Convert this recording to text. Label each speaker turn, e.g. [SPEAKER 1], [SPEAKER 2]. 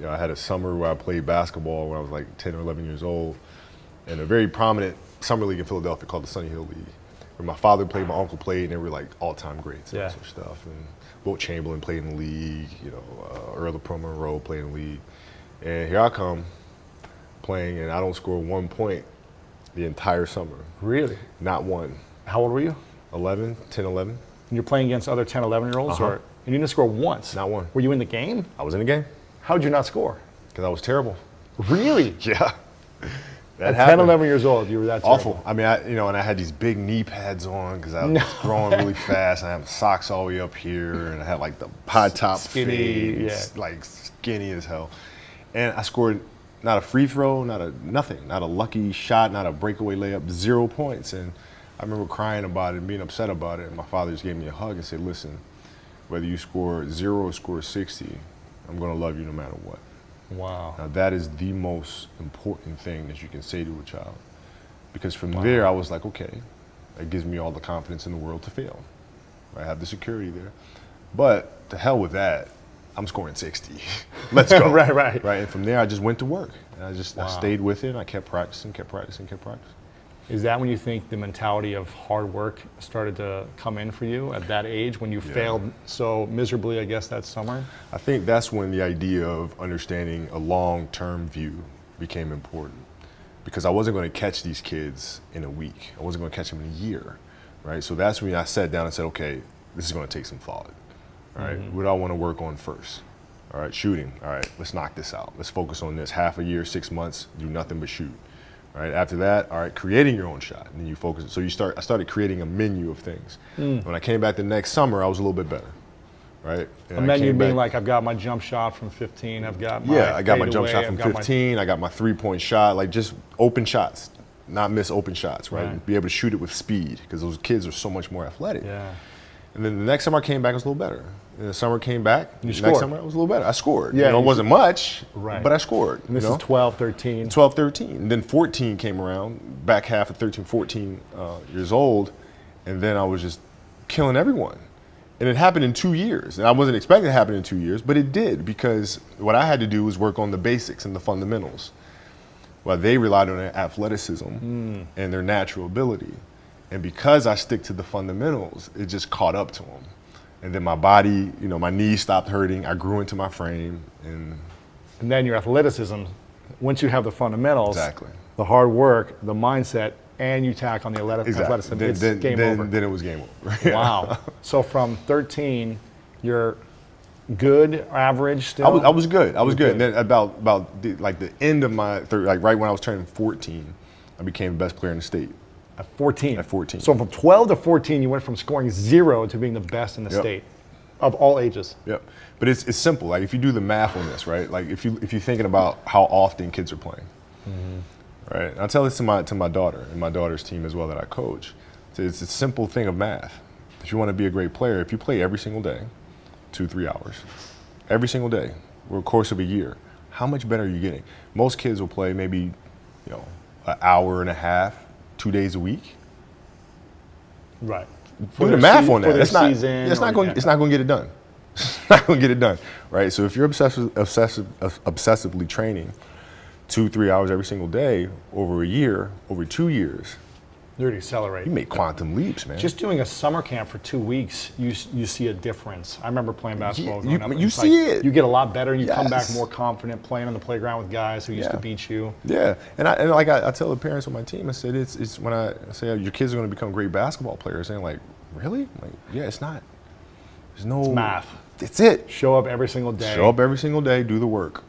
[SPEAKER 1] I had a summer where I played basketball when I was like 10 or 11 years old, in a very prominent summer league in Philadelphia called the Sunny Hill League, where my father played, my uncle played, and they were like all-time greats and
[SPEAKER 2] Yeah.
[SPEAKER 1] that sort of stuff. And Wilt Chamberlain played in the league, Earl of Pro Monroe played in the league. And here I come playing, and I don't score 1 point the entire summer.
[SPEAKER 2] Really?
[SPEAKER 1] Not one.
[SPEAKER 2] How old were you?
[SPEAKER 1] 10, 11,
[SPEAKER 2] And you're playing against other 10, 11-year-olds?
[SPEAKER 1] Uh-huh.
[SPEAKER 2] And you didn't score once?
[SPEAKER 1] not one.
[SPEAKER 2] Were you in the game?
[SPEAKER 1] I was in the game
[SPEAKER 2] How did you not score?
[SPEAKER 1] because I was terrible.
[SPEAKER 2] Really?
[SPEAKER 1] Yeah. That
[SPEAKER 2] At 10,
[SPEAKER 1] happened.
[SPEAKER 2] 11 years old, you were that
[SPEAKER 1] Awful.
[SPEAKER 2] terrible.
[SPEAKER 1] I mean, and I had these big knee pads on because I was growing really fast. And I had socks all the way up here, and I had like the high top
[SPEAKER 2] Skinny,
[SPEAKER 1] fades,
[SPEAKER 2] yeah.
[SPEAKER 1] like skinny as hell. And I scored not a free throw, nothing, not a lucky shot, not a breakaway layup, 0 points. And I remember crying about it and being upset about it. And my father just gave me a hug and said, "Listen, whether you score 0 or score 60, I'm going to love you no matter what."
[SPEAKER 2] Wow.
[SPEAKER 1] Now that is the most important thing that you can say to a child. Because from there I was like, okay, that gives me all the confidence in the world to fail. I have the security there. But to hell with that, I'm scoring 60. Let's go.
[SPEAKER 2] Right.
[SPEAKER 1] And from there I just went to work. And I
[SPEAKER 2] Wow.
[SPEAKER 1] stayed with it, and I kept practicing.
[SPEAKER 2] Is that when you think the mentality of hard work started to come in for you at that age, when you failed so miserably, I guess, that summer?
[SPEAKER 1] I think that's when the idea of understanding a long-term view became important, because I wasn't going to catch these kids in a week. I wasn't going to catch them in a year, right? So that's when I sat down and said, okay, this is going to take some thought, all right? What do I want to work on first? All right, shooting. All right, let's knock this out. Let's focus on this. Half a year, 6 months, do nothing but shoot. All right, after that, all right, creating your own shot, and then you focus. So I started creating a menu of things. When I came back the next summer, I was a little bit better, right? And
[SPEAKER 2] A
[SPEAKER 1] I
[SPEAKER 2] menu
[SPEAKER 1] came
[SPEAKER 2] being
[SPEAKER 1] back-
[SPEAKER 2] like, I've got my jump shot from 15, I've got my
[SPEAKER 1] I got my jump
[SPEAKER 2] fadeaway,
[SPEAKER 1] shot from
[SPEAKER 2] I've got my-
[SPEAKER 1] 15. I got my 3-point shot, like just open shots, not miss open shots, right?
[SPEAKER 2] Right.
[SPEAKER 1] Be able to shoot it with speed, because those kids are so much more athletic.
[SPEAKER 2] Yeah.
[SPEAKER 1] And then the next summer I came back, I was a little better. And the summer came back,
[SPEAKER 2] You
[SPEAKER 1] the
[SPEAKER 2] scored.
[SPEAKER 1] next summer I was a little better. I scored.
[SPEAKER 2] Yeah,
[SPEAKER 1] it
[SPEAKER 2] you-
[SPEAKER 1] wasn't much,
[SPEAKER 2] Right.
[SPEAKER 1] but I scored.
[SPEAKER 2] And this
[SPEAKER 1] you know?
[SPEAKER 2] is 12, 13.
[SPEAKER 1] 12, 13. And then 14 came around, back half of 13, 14 years old, and then I was just killing everyone. And it happened in 2 years. And I wasn't expecting it to happen in 2 years, but it did, because what I had to do was work on the basics and the fundamentals, while they relied on their athleticism and their natural ability. And because I stick to the fundamentals, it just caught up to them. And then my body, my knees stopped hurting. I grew into my frame, and
[SPEAKER 2] And then your athleticism, once you have the fundamentals,
[SPEAKER 1] Exactly.
[SPEAKER 2] the hard work, the mindset, and you tack on the athleticism, it's game over.
[SPEAKER 1] Then it was game over.
[SPEAKER 2] Wow. So from 13, you're good, average still?
[SPEAKER 1] I was good. I was good.
[SPEAKER 2] good.
[SPEAKER 1] And then about the end of my right when I was turning 14, I became the best player in the state.
[SPEAKER 2] At 14.
[SPEAKER 1] At 14.
[SPEAKER 2] So from 12 to 14, you went from scoring 0 to being the best in the
[SPEAKER 1] Yep.
[SPEAKER 2] state of all ages.
[SPEAKER 1] Yep. But it's simple. Like if you do the math on this, right? Like if you're thinking about how often kids are playing, right? And I tell this to my daughter and my daughter's team as well that I coach. So it's a simple thing of math. If you want to be a great player, if you play every single day, 2-3 hours, every single day, over the course of a year, how much better are you getting? Most kids will play maybe, an hour and a half, 2 days a week.
[SPEAKER 2] Right.
[SPEAKER 1] Do the math on that.
[SPEAKER 2] It's
[SPEAKER 1] It's not going to get it done. It's not going to get it done, right? So if you're obsessively training 2-3 hours every single day over a year, over 2 years,
[SPEAKER 2] You're to accelerate.
[SPEAKER 1] you make quantum leaps, man.
[SPEAKER 2] Just doing a summer camp for 2 weeks, you see a difference. I remember playing basketball
[SPEAKER 1] You-
[SPEAKER 2] growing up.
[SPEAKER 1] you
[SPEAKER 2] It's
[SPEAKER 1] see it.
[SPEAKER 2] You get a lot better, and you come back
[SPEAKER 1] Yes.
[SPEAKER 2] more confident playing on the playground with guys who used to
[SPEAKER 1] Yeah.
[SPEAKER 2] beat you.
[SPEAKER 1] Yeah, and I tell the parents on my team, I said it's when I say your kids are going to become great basketball players, and they're like, really? I'm like, yeah, it's not. There's no
[SPEAKER 2] It's math.
[SPEAKER 1] It's it.
[SPEAKER 2] Show up every single day.
[SPEAKER 1] Show up every single day, do the work.